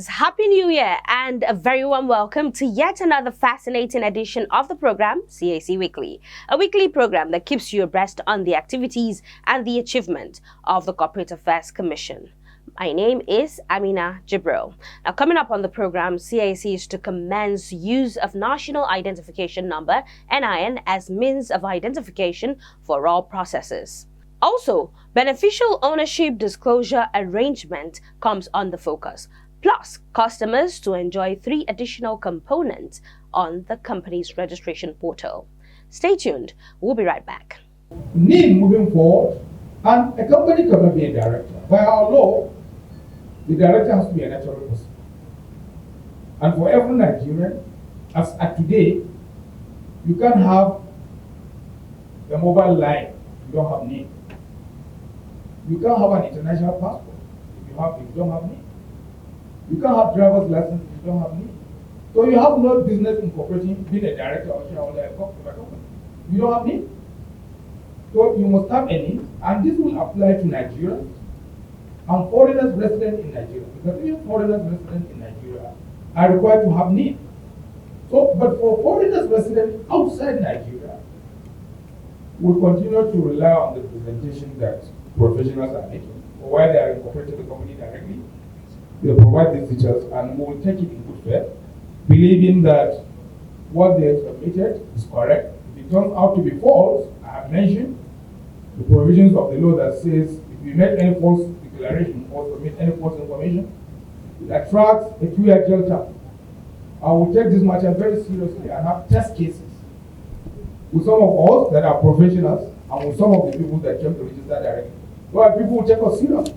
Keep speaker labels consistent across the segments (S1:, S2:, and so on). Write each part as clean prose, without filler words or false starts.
S1: viewers, Happy New Year and a very warm welcome to yet another fascinating edition of the program CAC Weekly, a weekly program that keeps you abreast on the activities and the achievement of the Corporate Affairs Commission. My name is Amina Jibril. Now, coming up on the program, CAC is to commence use of National Identification Number (NIN) as means of identification for all processes. Also, beneficial ownership disclosure arrangement comes on the focus, plus customers to enjoy 3 additional components on the company's registration portal. Stay tuned, we'll be right back.
S2: NIN moving forward, and a company cannot be a director. By our law, the director has to be a natural person. And for every Nigerian, as at today, you can have a mobile line, you don't have NIN. You can't have an international passport if you don't have NIN. You can't have driver's license if you don't have NIN. So you have no business incorporating, being a director or shareholder of a company. You don't have NIN. So you must have a NIN, and this will apply to Nigerians and foreigners resident in Nigeria. Because even foreigners resident in Nigeria are required to have NIN. So, but for foreigners resident outside Nigeria, we'll continue to rely on the presentation that professionals are making, or why they are incorporating the company directly. They provide these features, and we will take it in good faith, believing that what they have submitted is correct. If it turns out to be false, I have mentioned the provisions of the law that says if you make any false declaration or submit any false information, it attracts a 2-year jail term. I will take this matter very seriously and have test cases with some of us that are professionals and with some of the people that came to register directly. So people will take us seriously.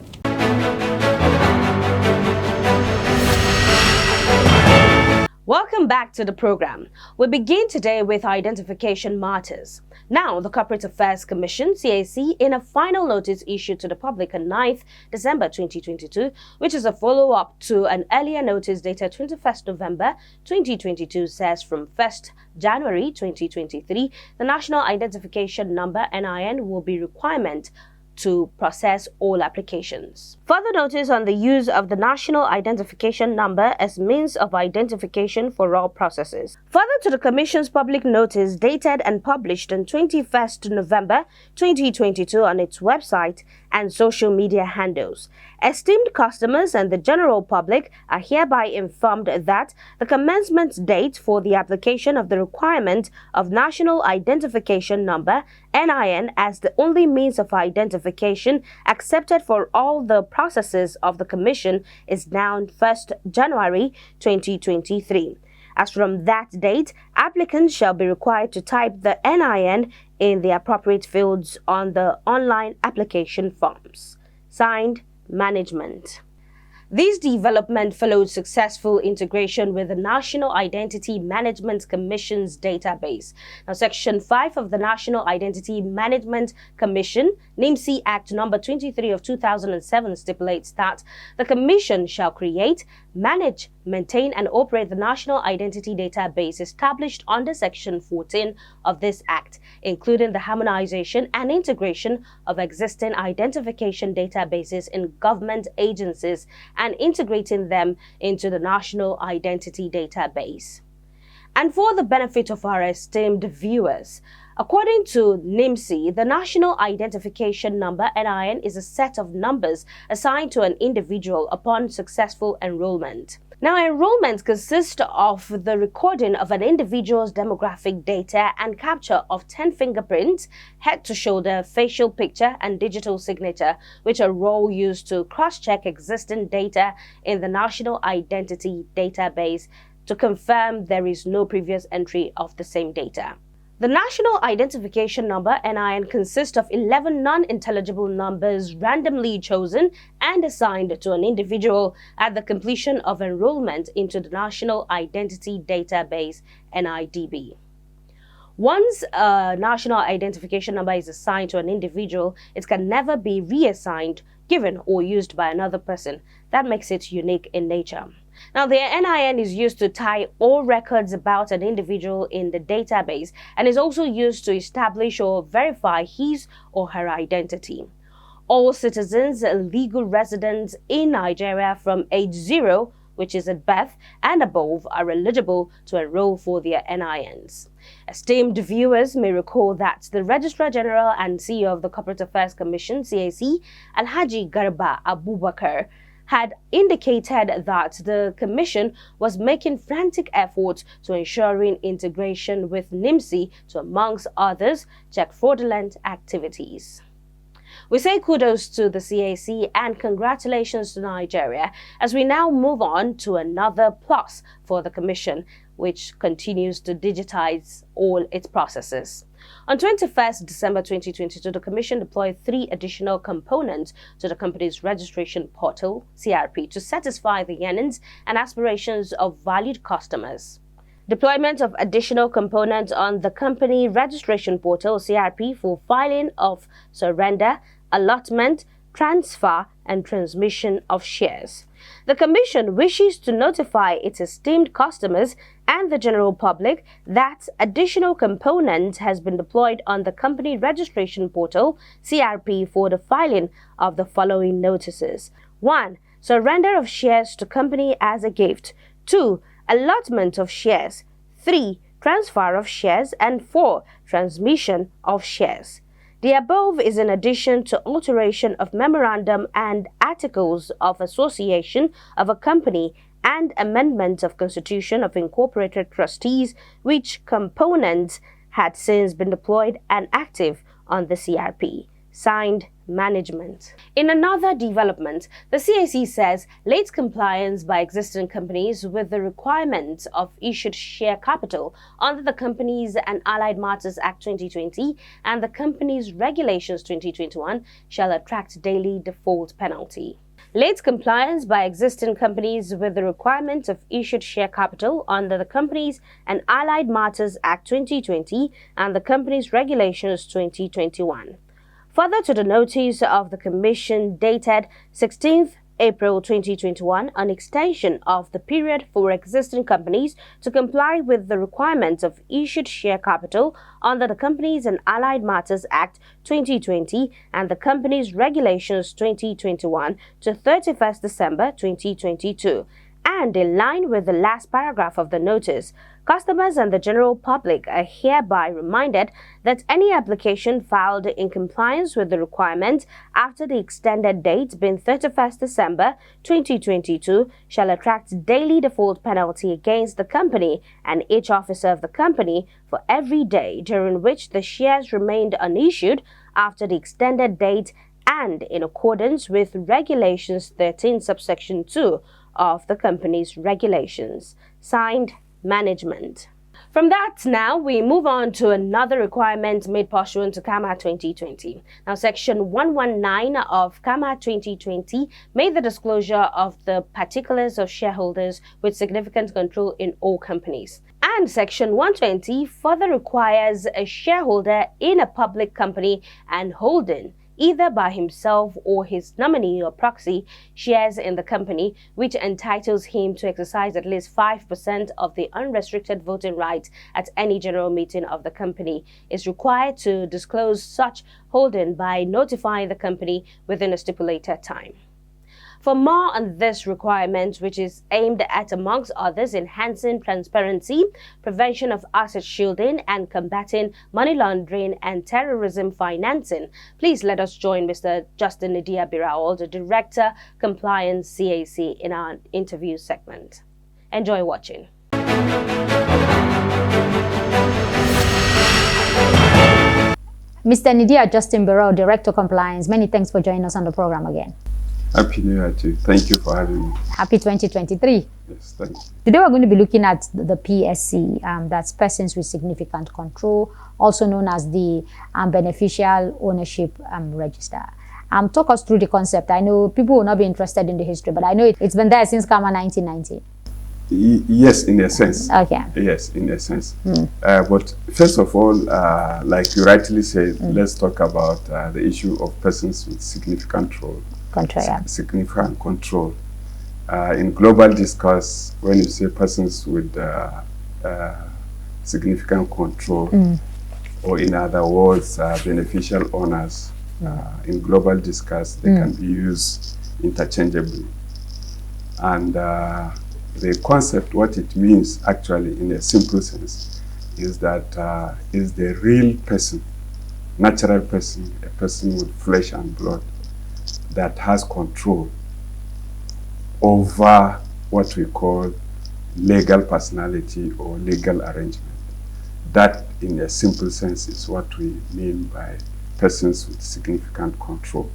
S1: Welcome back to the program. We begin today with identification matters. Now, the Corporate Affairs Commission, CAC, in a final notice issued to the public on 9th December 2022, which is a follow-up to an earlier notice dated 21st November 2022, says from 1st January 2023, the National Identification Number (NIN) will be requirement to process all applications. Further notice on the use of the National Identification Number as means of identification for all processes. Further to the Commission's public notice dated and published on 21st November 2022 on its website and social media handles. Esteemed customers and the general public are hereby informed that the commencement date for the application of the requirement of National Identification Number (NIN) as the only means of identification accepted for all the processes of the Commission is now 1st January 2023. As from that date, applicants shall be required to type the NIN in the appropriate fields on the online application forms. Signed, Management. This development followed successful integration with the National Identity Management Commission's database. Now, Section 5 of the National Identity Management Commission, NIMC Act Number 23 of 2007 stipulates that the Commission shall create, manage, maintain and operate the National Identity Database established under Section 14 of this Act, including the harmonization and integration of existing identification databases in government agencies and integrating them into the National Identity Database. And for the benefit of our esteemed viewers, according to NIMC, the National Identification Number (NIN) is a set of numbers assigned to an individual upon successful enrollment. Now, enrollment consists of the recording of an individual's demographic data and capture of 10 fingerprints, head-to-shoulder, facial picture, and digital signature, which are all used to cross-check existing data in the National Identity Database to confirm there is no previous entry of the same data. The National Identification Number (NIN) consists of 11 non-intelligible numbers randomly chosen and assigned to an individual at the completion of enrollment into the National Identity Database (NIDB). Once a National Identification Number is assigned to an individual, it can never be reassigned, given, or used by another person. That makes it unique in nature. Now, the NIN is used to tie all records about an individual in the database and is also used to establish or verify his or her identity. All citizens and legal residents in Nigeria from age 0 which is at birth and above, are eligible to enroll for their NINs. Esteemed viewers may recall that the Registrar General and CEO of the Corporate Affairs Commission, CAC, Alhaji Garba Abubakar, had indicated that the Commission was making frantic efforts to ensuring integration with NIMSI to, amongst others, check fraudulent activities. We say kudos to the CAC and congratulations to Nigeria as we now move on to another plus for the Commission, which continues to digitize all its processes. On 21st December 2022, the Commission deployed 3 additional components to the company's registration portal, CRP, to satisfy the yearnings and aspirations of valued customers. Deployment of additional components on the company registration portal, CRP, for filing of surrender, allotment, transfer, and transmission of shares. The Commission wishes to notify its esteemed customers and the general public that additional component has been deployed on the company registration portal, CRP, for the filing of the following notices. 1. Surrender of shares to company as a gift. 2. Allotment of shares. 3. Transfer of shares. And 4. Transmission of shares. The above is in addition to alteration of memorandum and articles of association of a company and amendment of Constitution of Incorporated Trustees, which components had since been deployed and active on the CRP. Signed, Management. In another development, the CAC says late compliance by existing companies with the requirements of issued share capital under the Companies and Allied Matters Act 2020 and the Companies Regulations 2021 shall attract daily default penalty. Late compliance by existing companies with the requirement of issued share capital under the Companies and Allied Matters Act 2020 and the Companies Regulations 2021. Further to the notice of the Commission dated 16th April 2021 on extension of the period for existing companies to comply with the requirements of issued share capital under the Companies and Allied Matters Act 2020 and the Companies Regulations 2021 to 31st December 2022. And in line with the last paragraph of the notice, customers and the general public are hereby reminded that any application filed in compliance with the requirement after the extended date being 31st December 2022 shall attract daily default penalty against the company and each officer of the company for every day during which the shares remained unissued after the extended date and in accordance with Regulations 13 subsection 2 of the company's regulations. Signed, Management. From that, now we move on to another requirement made pursuant to CAMA 2020. Now, Section 119 of CAMA 2020 made the disclosure of the particulars of shareholders with significant control in all companies. And Section 120 further requires a shareholder in a public company and holding either by himself or his nominee or proxy shares in the company, which entitles him to exercise at least 5% of the unrestricted voting right at any general meeting of the company, is required to disclose such holding by notifying the company within a stipulated time. For more on this requirement, which is aimed at, amongst others, enhancing transparency, prevention of asset shielding, and combating money laundering and terrorism financing, please let us join Mr. Justin Nidia Birawal, the Director, Compliance CAC, in our interview segment. Enjoy watching.
S3: Mr. Nidia Justin Birawal, Director, Compliance, many thanks for joining us on the program again.
S4: Happy New Year to you. Thank you for having me.
S3: Happy 2023.
S4: Yes, thank you.
S3: Today we're going to be looking at the PSC, that's Persons with Significant Control, also known as the Beneficial Ownership Register. Talk us through the concept. I know people will not be interested in the history, but I know it's been there since CAMA 1990.
S4: Yes, in a sense.
S3: Okay.
S4: Yes, in a sense. But first of all, like you rightly said, let's talk about the issue of persons with significant significant control. In global discourse, when you say persons with significant control, or in other words, beneficial owners, in global discourse, they can be used interchangeably. And the concept, what it means actually in a simple sense, is that is the real person, natural person, a person with flesh and blood that has control over what we call legal personality or legal arrangement. That, in a simple sense, is what we mean by persons with significant control.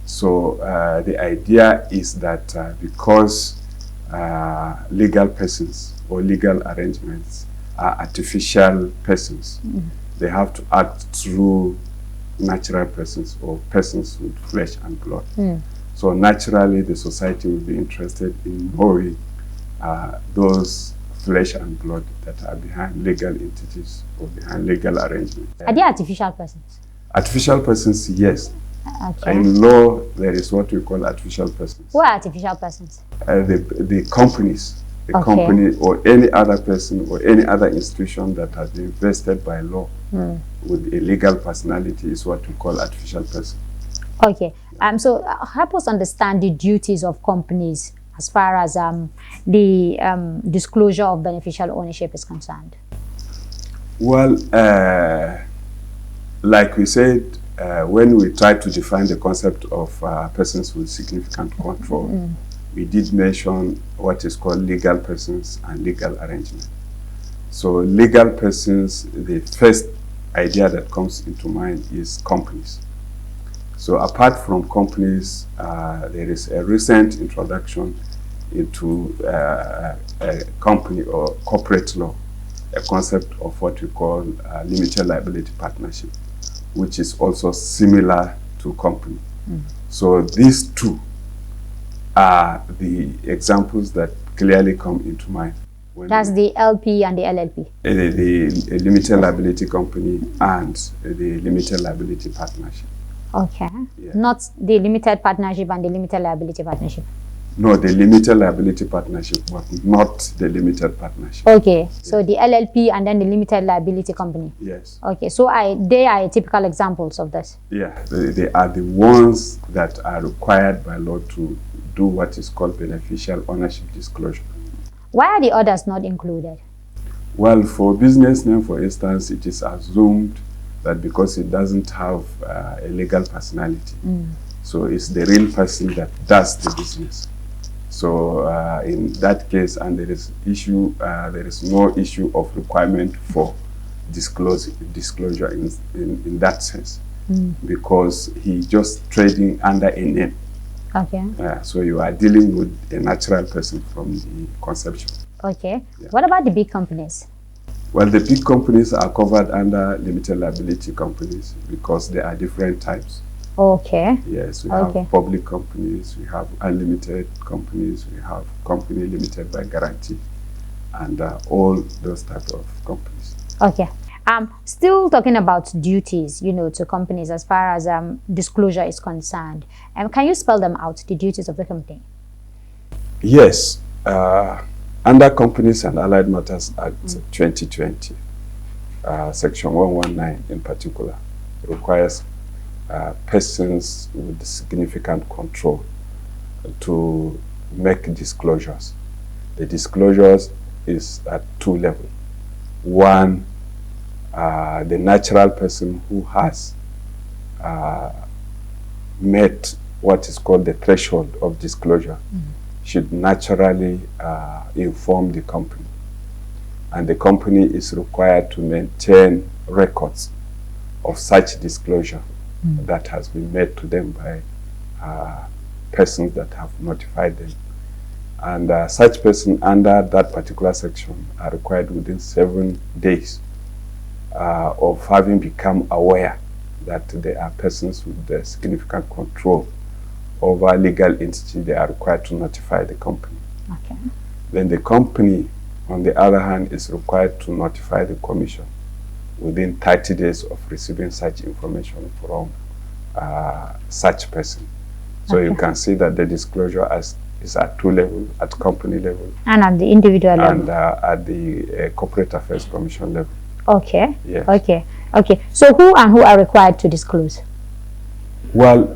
S4: So the idea is that because legal persons or legal arrangements are artificial persons, they have to act through natural persons or persons with flesh and blood. So naturally, the society will be interested in knowing those flesh and blood that are behind legal entities or behind legal arrangements.
S3: Are they artificial persons?
S4: Artificial persons, yes.
S3: Okay.
S4: In law, there is what we call artificial persons.
S3: Who are artificial persons?
S4: The companies, the
S3: Okay.
S4: company or any other person or any other institution that has been vested by law with a legal personality is what we call artificial person.
S3: Okay. So help us understand the duties of companies as far as the disclosure of beneficial ownership is concerned.
S4: Well, like we said, when we tried to define the concept of persons with significant control, we did mention what is called legal persons and legal arrangement. So legal persons, the first idea that comes into mind is companies. So apart from companies, there is a recent introduction into a company or corporate law, a concept of what we call limited liability partnership, which is also similar to company. So these two are the examples that clearly come into mind.
S3: That's the LP and the LLP.
S4: The limited liability company and the limited liability partnership.
S3: Okay.
S4: Yeah.
S3: Not the limited partnership and the limited liability partnership.
S4: No, the limited liability partnership, but not the limited partnership.
S3: Okay. So the LLP and then the limited liability company.
S4: Yes.
S3: Okay. So they are typical examples of this.
S4: Yeah, they are the ones that are required by law to do what is called beneficial ownership disclosure.
S3: Why are the others not included?
S4: Well, for business name, for instance, it is assumed that because it doesn't have a legal personality, so it's the real person that does the business. So in that case, and there is no issue of requirement for disclosure in that sense, because he just trading under a name.
S3: Okay.
S4: So you are dealing with a natural person from the conception.
S3: Okay.
S4: Yeah.
S3: What about the big companies?
S4: Well, the big companies are covered under limited liability companies because there are different types.
S3: Okay.
S4: Yes, we
S3: Okay.
S4: have public companies, we have unlimited companies, we have company limited by guarantee, and all those types of companies.
S3: Okay. Still talking about duties, to companies as far as disclosure is concerned. Can you spell them out, the duties of the company?
S4: Yes. Under Companies and Allied Matters Act 2020, Section 119 in particular, requires persons with significant control to make disclosures. The disclosures is at two levels. One, the natural person who has met what is called the threshold of disclosure should naturally inform the company. And the company is required to maintain records of such disclosure that has been made to them by persons that have notified them. And such persons under that particular section are required within 7 days of having become aware that there are persons with the significant control over legal entity. They are required to notify the company.
S3: Okay.
S4: Then the company, on the other hand, is required to notify the commission within 30 days of receiving such information from such person. So you can see that the disclosure is at two levels, at company level
S3: And at the individual level.
S4: and at the Corporate Affairs Commission level.
S3: Okay.
S4: Yes.
S3: Okay. Okay. So who are required to disclose?
S4: Well,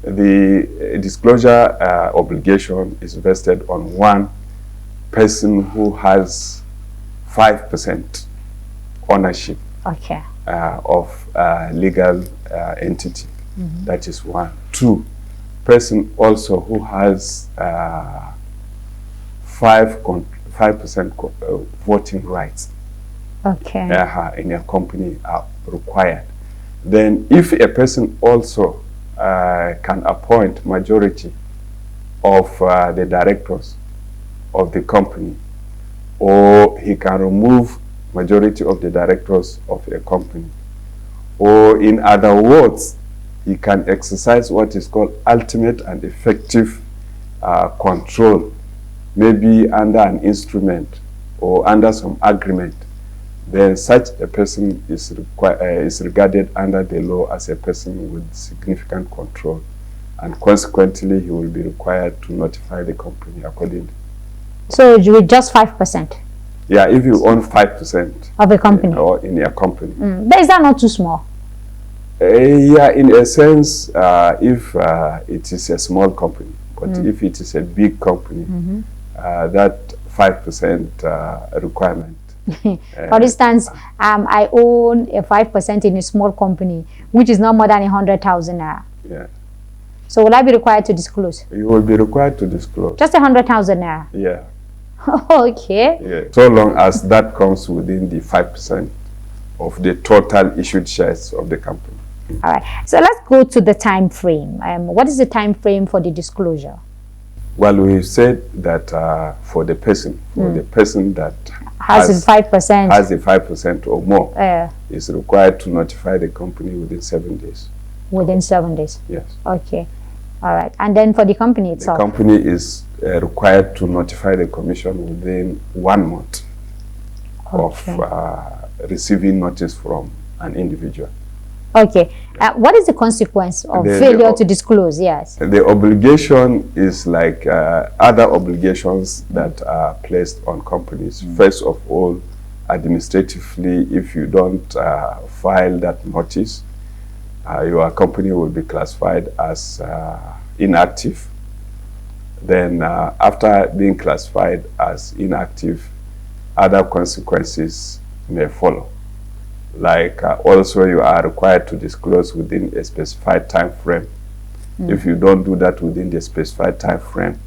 S4: the disclosure obligation is vested on one, person who has 5% ownership
S3: Okay.
S4: of legal entity. That is one. Two, person also who has 5% voting rights
S3: Okay.
S4: in a company are required. Then if a person also can appoint majority of the directors of the company, or he can remove majority of the directors of a company, or in other words, he can exercise what is called ultimate and effective control, maybe under an instrument or under some agreement, then such a person is regarded under the law as a person with significant control, and consequently he will be required to notify the company accordingly.
S3: So with just 5%?
S4: Yeah, if you own 5%
S3: of a company,
S4: or in a company.
S3: But is that not too small?
S4: Yeah, in a sense, if it is a small company, but if it is a big company, that 5% requirement.
S3: For instance, I own a 5% in a small company, which is not more than 100,000 naira.
S4: Yeah.
S3: So will I be required to disclose?
S4: You will be required to disclose.
S3: Just 100,000 naira?
S4: Yeah.
S3: Okay.
S4: Yeah. So long as that comes within the 5% of the total issued shares of the company.
S3: All right. So let's go to the time frame. What is the time frame for the disclosure?
S4: Well, we said that for the person that
S3: has the 5%,
S4: has the 5% or more, is required to notify the company within 7 days.
S3: Within 7 days.
S4: Yes.
S3: Okay. All right. And then for the company itself,
S4: the company is required to notify the commission within 1 month of receiving notice from an individual.
S3: Okay. What is the consequence of failure to disclose? Yes.
S4: The obligation is like other obligations that are placed on companies. First of all, administratively, if you don't file that notice, your company will be classified as inactive. Then after being classified as inactive, other consequences may follow. Like also you are required to disclose within a specified time frame. If you don't do that within the specified time frame,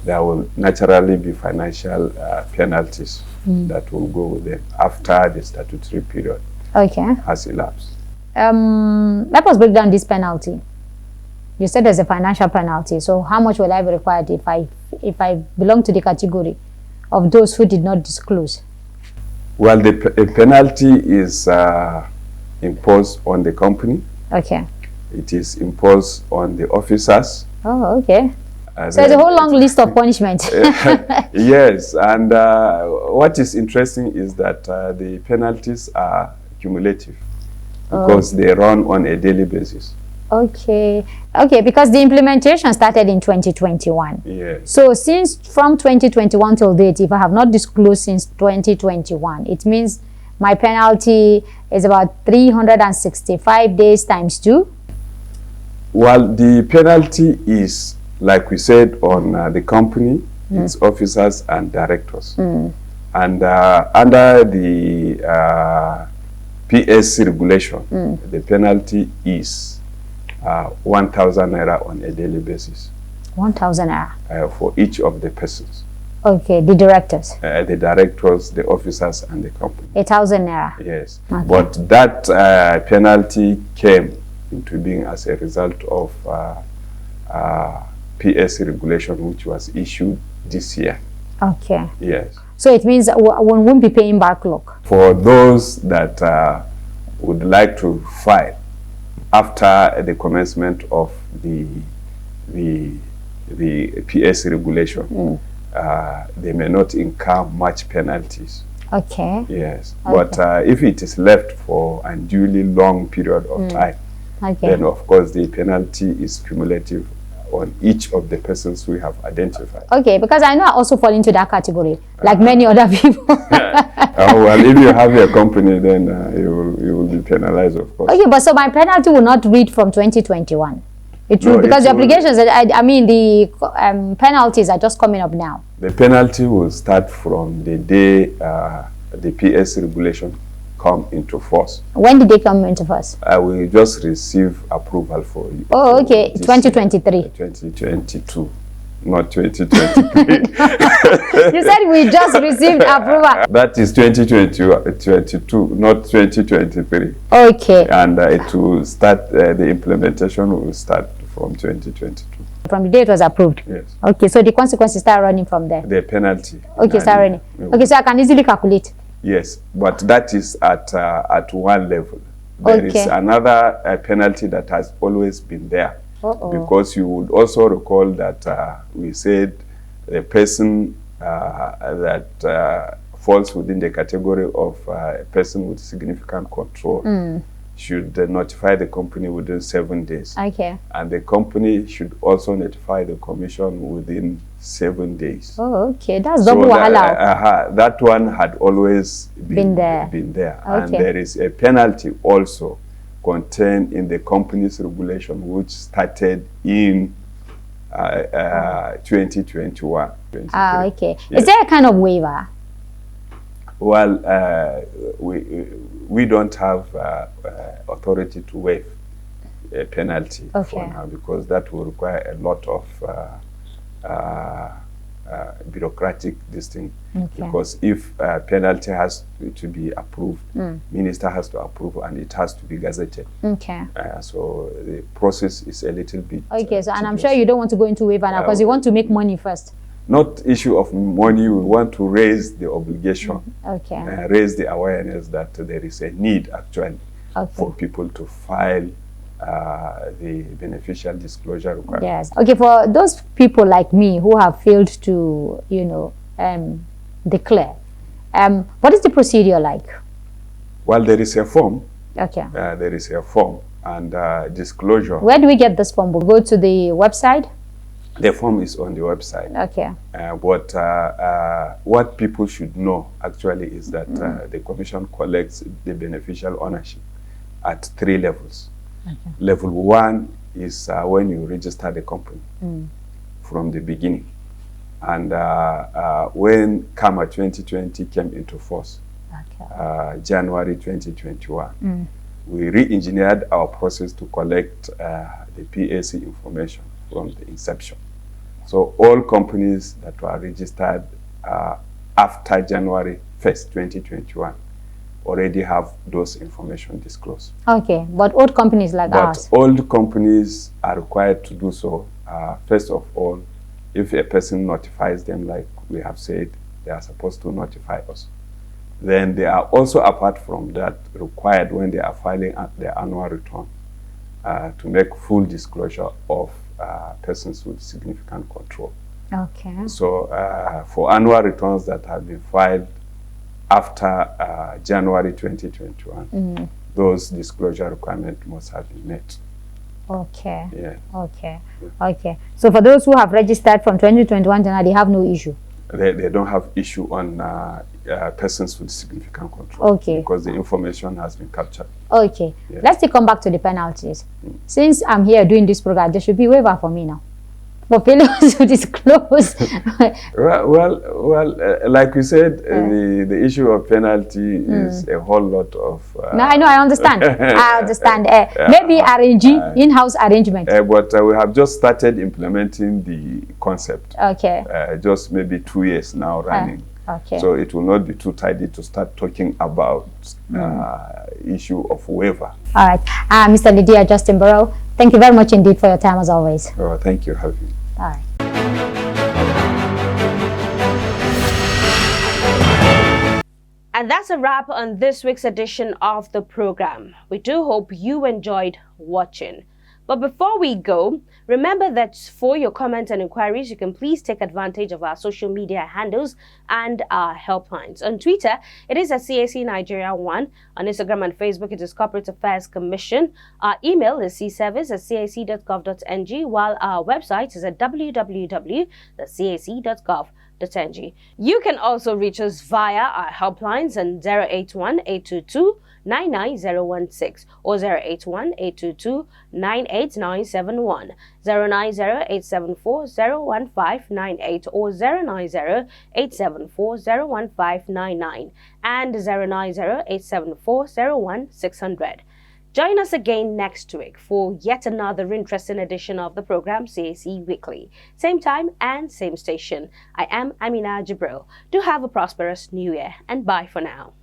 S4: there will naturally be financial penalties that will go with them after the statutory period has elapsed.
S3: Let us break down this penalty. You said there's a financial penalty. So how much will I be required if I belong to the category of those who did not disclose?
S4: Well, the penalty is imposed on the company.
S3: Okay.
S4: It is imposed on the officers.
S3: Oh, okay. So it's a whole long list of punishments.
S4: Yes, and what is interesting is that the penalties are cumulative because they run on a daily basis.
S3: Okay. Okay, because the implementation started in 2021.
S4: Yes.
S3: So since from 2021 till date, if I have not disclosed since 2021, it means my penalty is about 365 days times 2?
S4: Well, the penalty is, like we said, on the company, its officers and directors. And under the PSC regulation, the penalty is 1,000 naira on a daily basis. 1,000
S3: naira?
S4: For each of the persons.
S3: Okay, the directors?
S4: The directors, the officers, and the company.
S3: 1,000 naira?
S4: Yes. Okay. But that penalty came into being as a result of PSC regulation, which was issued this year.
S3: Okay.
S4: Yes.
S3: So it means one won't be paying backlog?
S4: For those that would like to file after the commencement of the PSC regulation, they may not incur much penalties.
S3: Okay.
S4: Yes. Okay. But if it is left for an unduly long period of time, then of course the penalty is cumulative on each of the persons we have identified.
S3: Okay, because I know I also fall into that category, like many other people.
S4: Well, if you have a company, then you will be penalized, of course.
S3: Okay, but so my penalty will not read from 2021. It will,
S4: No,
S3: because
S4: it
S3: the
S4: will-
S3: obligations, I mean, the penalties are just coming up now.
S4: The penalty will start from the day the PSC regulation come into force.
S3: When did they come into force?
S4: I will just receive approval for you.
S3: Oh,
S4: for
S3: okay,
S4: this
S3: 2023.
S4: year, 2022, not 2023.
S3: You said we just received approval.
S4: That is 2022, not 2023.
S3: Okay,
S4: And it will start, the implementation will start from 2022.
S3: from the day it was approved.
S4: Yes.
S3: Okay, so the consequences start running from there.
S4: The penalty.
S3: Okay, start running. Okay, so I can easily calculate.
S4: Yes, but that is at one level. There is
S3: Okay.
S4: another penalty that has always been there.
S3: Uh-oh.
S4: Because you would also recall that we said the person that falls within the category of a person with significant control should notify the company within 7 days.
S3: Okay.
S4: And the company should also notify the commission within 7 days.
S3: Oh, okay. That's double wahala.
S4: That one had always
S3: Been there.
S4: And
S3: Okay.
S4: there is a penalty also contained in the company's regulation, which started in 2021.
S3: Ah, okay.
S4: Yes.
S3: Is there a kind of waiver?
S4: Well, we don't have authority to waive a penalty for
S3: Okay.
S4: now, because that will require a lot of bureaucratic this thing.
S3: Okay.
S4: Because if a penalty has to be approved, minister has to approve, and it has to be gazetted.
S3: Okay.
S4: So the process is a little bit.
S3: Okay, so and I'm
S4: tedious.
S3: sure you don't want to go into waiver now because you want to make money first.
S4: Not issue of money. We want to raise the obligation,
S3: Okay.
S4: raise the awareness that there is a need actually for
S3: Okay.
S4: people to file the beneficial disclosure requirement.
S3: Yes. Okay, for those people like me who have failed to, declare, what is the procedure like?
S4: Well, there is a form.
S3: Okay.
S4: There is a form and disclosure.
S3: Where do we get this form? We'll go to the website?
S4: The form is on the website.
S3: Okay.
S4: But what people should know actually is that the commission collects the beneficial ownership at 3 levels.
S3: Okay.
S4: Level 1 is when you register the company from the beginning. And when CAMA 2020 came into force,
S3: Okay.
S4: January 2021, we re-engineered our process to collect the PAC information from the inception. So all companies that were registered after January 1st, 2021 already have those information disclosed.
S3: Okay, but old companies like
S4: But
S3: ours.
S4: old companies are required to do so. First of all, if a person notifies them, like we have said, they are supposed to notify us. Then they are also, apart from that, required when they are filing their annual return to make full disclosure of persons with significant control.
S3: Okay.
S4: So for annual returns that have been filed after January 2021, those disclosure requirements must have been met.
S3: Okay.
S4: Yeah.
S3: Okay. Okay. So for those who have registered from 2021 to now, they have no issue.
S4: They don't have issue on persons with significant control.
S3: Okay.
S4: Because the information has been captured.
S3: Okay.
S4: Yeah.
S3: Let's still come back to the penalties. Since I'm here doing this program, there should be waiver for me now. For failures to disclose.
S4: Well, like we said, the issue of penalty is a whole lot of.
S3: No, I know, I understand. I understand. Maybe arranging in-house arrangement.
S4: But we have just started implementing the concept.
S3: Okay.
S4: Just maybe 2 years now running.
S3: Okay.
S4: So it will not be too tidy to start talking about issue of waiver.
S3: All right. Mr. Lydia Justin Barrow, thank you very much indeed for your time as always.
S4: Oh, thank you, Harvey.
S3: All right.
S1: And that's a wrap on this week's edition of the program. We do hope you enjoyed watching. But before we go, remember that for your comments and inquiries, you can please take advantage of our social media handles and our helplines. On Twitter, it is at CAC Nigeria 1. On Instagram and Facebook, it is Corporate Affairs Commission. Our email is cservice@cac.gov.ng, while our website is at www.cac.gov.ng. You can also reach us via our helplines on 081-822-99016 or 081-822-98971, 090-874-01598 or 090-874-01599 and 090-874-01600. Join us again next week for yet another interesting edition of the program CAC Weekly. Same time and same station. I am Amina Jibril. Do have a prosperous new year and bye for now.